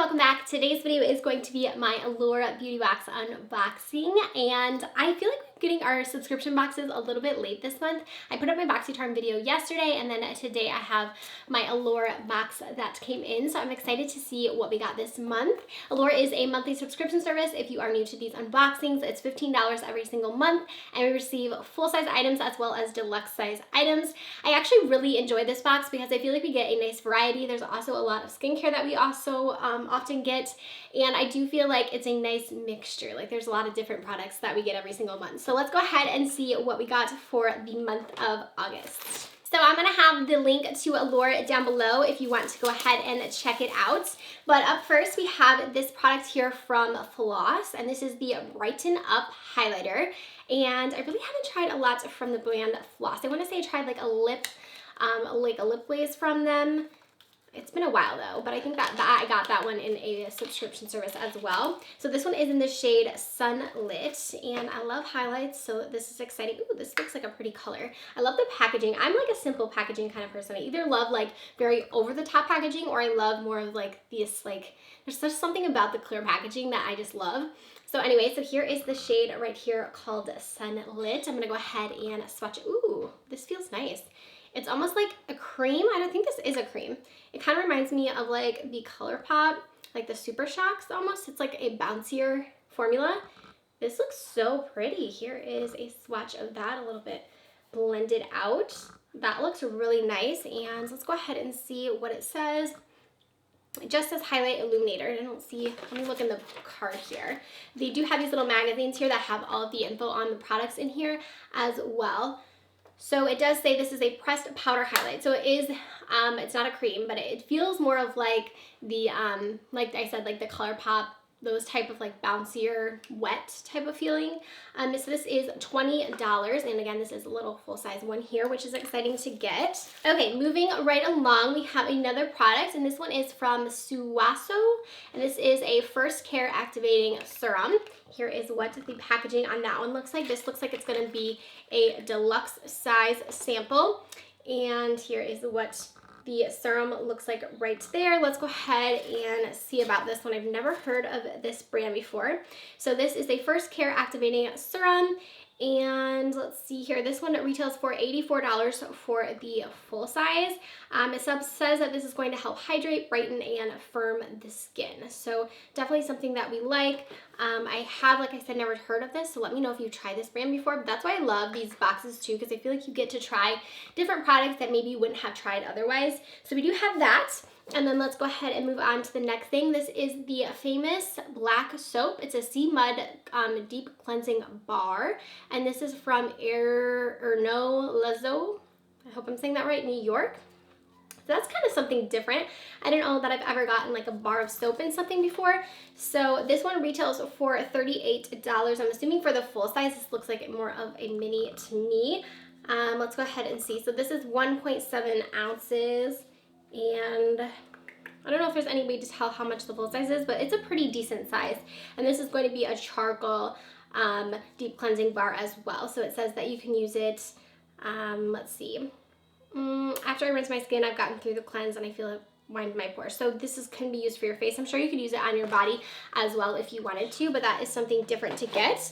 welcome back. Today's video is going to be my Allure Beauty Box unboxing, and I feel like we're getting our subscription boxes a little bit late this month. I put up my BoxyCharm video yesterday, and then today I have my Allure box that came in, so I'm excited to see what we got this month. Allure is a monthly subscription service. If you are new to these unboxings, it's $15 every single month, and we receive full-size items as well as deluxe size items. I actually really enjoy this box because I feel like we get a nice variety. There's also a lot of skincare that we also often get, and I do feel like it's a nice mixture. Like there's a lot of different products that we get every single month. So let's go ahead and see what we got for the month of August. So I'm gonna have the link to Allure down below if you want to go ahead and check it out. But up first we have this product here from Floss, and this is the Brighten Up Highlighter. And I really haven't tried a lot from the brand Floss. I wanna say I tried like a lip glaze from them. It's been a while though, but I think that I got that one in a subscription service as well. So this one is in the shade Sunlit, and I love highlights, so this is exciting. Ooh, this looks like a pretty color. I love the packaging. I'm like a simple packaging kind of person. I either love like very over-the-top packaging, or I love more of like this, like, there's just something about the clear packaging that I just love. So anyway, so here is the shade right here called Sunlit. I'm gonna go ahead and swatch it. Ooh, this feels nice. It's almost like a cream. I don't think this is a cream. It kind of reminds me of like the ColourPop, like the Super Shocks almost. It's like a bouncier formula. This looks so pretty. Here is a swatch of that, a little bit blended out. That looks really nice, and let's go ahead and see what it says. It just says Highlight Illuminator. I don't see, let me look in the card here. They do have these little magazines here that have all of the info on the products in here as well. So it does say this is a pressed powder highlight. So it is, it's not a cream, but it feels more of like the, like I said, like the ColourPop, those type of like bouncier, wet type of feeling. So this is $20, and again, this is a little full-size one here, which is exciting to get. Okay, moving right along, we have another product, and this one is from XoXo, and this is a First Care Activating Serum. Here is what the packaging on that one looks like. This looks like it's gonna be a deluxe size sample, and here is what the serum looks like right there. Let's go ahead and see about this one. I've never heard of this brand before. So this is a First Care Activating Serum, and let's see here. This one retails for $84 for the full size. It says that this is going to help hydrate, brighten, and firm the skin. So definitely something that we like. I have, like I said, never heard of this, so let me know if you've tried this brand before. But that's why I love these boxes too, because I feel like you get to try different products that maybe you wouldn't have tried otherwise. So we do have that. And then let's go ahead and move on to the next thing. This is the famous black soap. It's a sea mud deep cleansing bar. And this is from Ortonville, I hope I'm saying that right, New York. So that's kind of something different. I don't know that I've ever gotten like a bar of soap in something before. So this one retails for $38. I'm assuming for the full size, this looks like more of a mini to me. Let's go ahead and see. So this is 1.7 ounces. And I don't know if there's any way to tell how much the full size is, but it's a pretty decent size. And this is going to be a charcoal deep cleansing bar as well. So it says that you can use it, let's see. After I rinse my skin, I've gotten through the cleanse and I feel it wind my pores. So this can be used for your face. I'm sure you could use it on your body as well if you wanted to, but that is something different to get.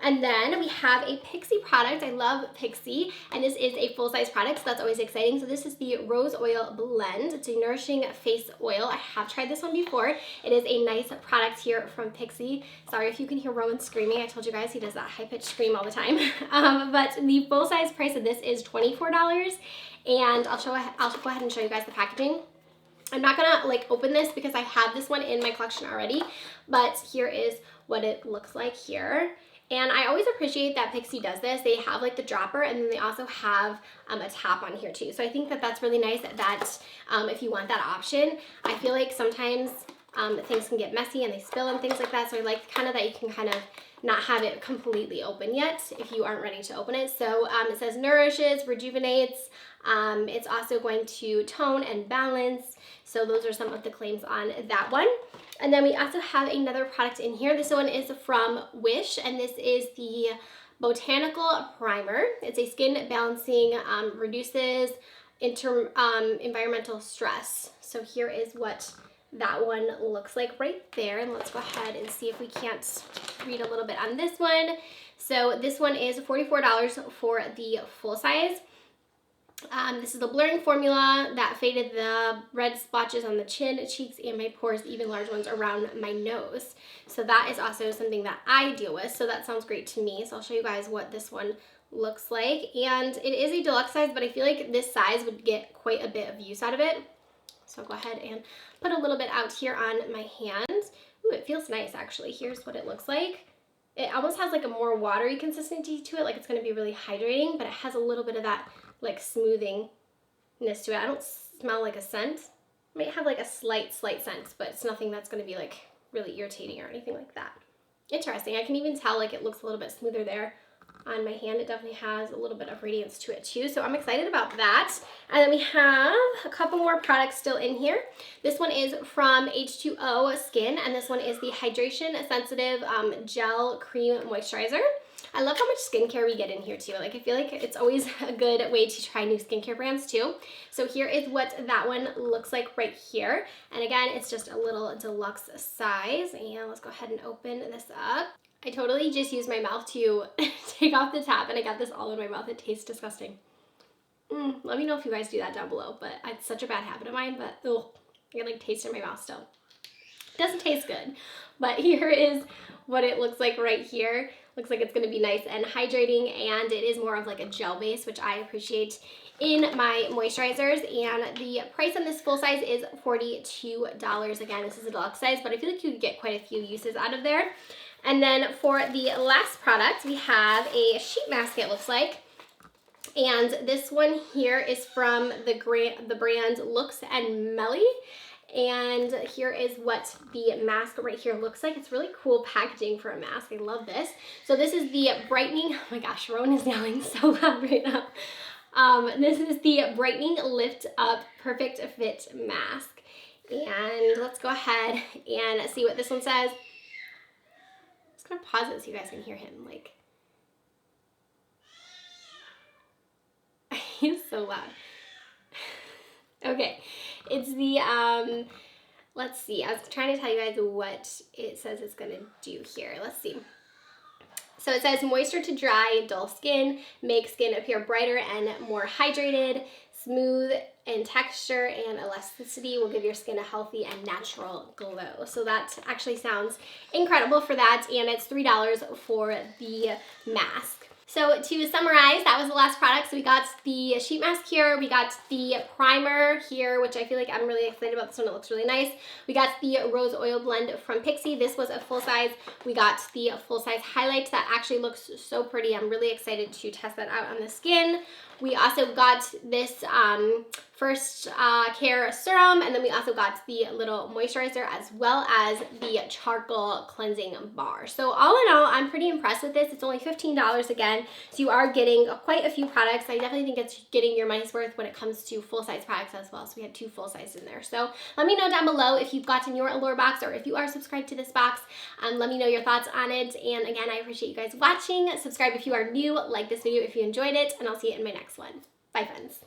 And then we have a Pixi product. I love Pixi, and this is a full-size product, so that's always exciting. So this is the Rose Oil Blend. It's a nourishing face oil. I have tried this one before. It is a nice product here from Pixi. Sorry if you can hear Rowan screaming. I told you guys he does that high-pitched scream all the time. But the full-size price of this is $24, and I'll go ahead and show you guys the packaging. I'm not gonna like open this because I have this one in my collection already, but here is what it looks like here. And I always appreciate that Pixi does this. They have like the dropper, and then they also have a top on here too. So I think that that's really nice that if you want that option. I feel like sometimes things can get messy and they spill and things like that. So I like kind of that you can kind of not have it completely open yet if you aren't ready to open it. So it says nourishes, rejuvenates. It's also going to tone and balance. So those are some of the claims on that one. And then we also have another product in here. This one is from Wish, and this is the Botanical Primer. It's a skin balancing, reduces environmental stress. So here is what that one looks like right there. And let's go ahead and see if we can't read a little bit on this one. So this one is $44 for the full size. This is the blurring formula that faded the red splotches on the chin, cheeks, and my pores, even large ones around my nose. So that is also something that I deal with. So that sounds great to me. So I'll show you guys what this one looks like. And it is a deluxe size, but I feel like this size would get quite a bit of use out of it. So I'll go ahead and put a little bit out here on my hand. Ooh, it feels nice actually. Here's what it looks like. It almost has like a more watery consistency to it, like it's gonna be really hydrating, but it has a little bit of that like smoothingness to it. I don't smell like a scent. It might have like a slight scent, but it's nothing that's gonna be like really irritating or anything like that. Interesting, I can even tell like it looks a little bit smoother there on my hand. It definitely has a little bit of radiance to it too, so I'm excited about that. And then we have a couple more products still in here. This one is from H2o Skin, and this one is the Hydration Sensitive Gel Cream Moisturizer. I love how much skincare we get in here too. Like I feel like it's always a good way to try new skincare brands too. So here is what that one looks like right here. And again, it's just a little deluxe size. And let's go ahead and open this up. I totally just used my mouth to take off the top and I got this all in my mouth. It tastes disgusting. Let me know if you guys do that down below, but it's such a bad habit of mine, but ugh, I can like taste it in my mouth still. It doesn't taste good, but here is what it looks like right here. Looks like it's gonna be nice and hydrating, and it is more of like a gel base, which I appreciate in my moisturizers. And the price on this full size is $42. Again, this is a deluxe size, but I feel like you could get quite a few uses out of there. And then for the last product, we have a sheet mask, it looks like. And this one here is from the brand Looks and Melly. And here is what the mask right here looks like. It's really cool packaging for a mask. I love this. So this is the Brightening, oh my gosh, Rowan is yelling so loud right now. This is the Brightening Lift Up Perfect Fit Mask. And let's go ahead and see what this one says. I'm just gonna pause it so you guys can hear him. Like, he's so loud. Okay, it's the, let's see, I was trying to tell you guys what it says it's gonna do here. Let's see. So it says moisture to dry, dull skin, make skin appear brighter and more hydrated, smooth in texture and elasticity, will give your skin a healthy and natural glow. So that actually sounds incredible for that, and it's $3 for the mask. So to summarize, that was the last product. So we got the sheet mask here, we got the primer here, which I feel like I'm really excited about this one. It looks really nice. We got the rose oil blend from Pixi. This was a full size. We got the full size highlight that actually looks so pretty. I'm really excited to test that out on the skin. We also got this First Care Serum, and then we also got the little moisturizer as well as the charcoal cleansing bar. So all in all, I'm pretty impressed with this. It's only $15 again, so you are getting quite a few products. I definitely think it's getting your money's worth when it comes to full-size products as well. So we had 2 full size in there. So let me know down below if you've gotten your Allure box or if you are subscribed to this box. Let me know your thoughts on it. And again, I appreciate you guys watching. Subscribe if you are new, like this video if you enjoyed it, and I'll see you in my next one. Bye, friends.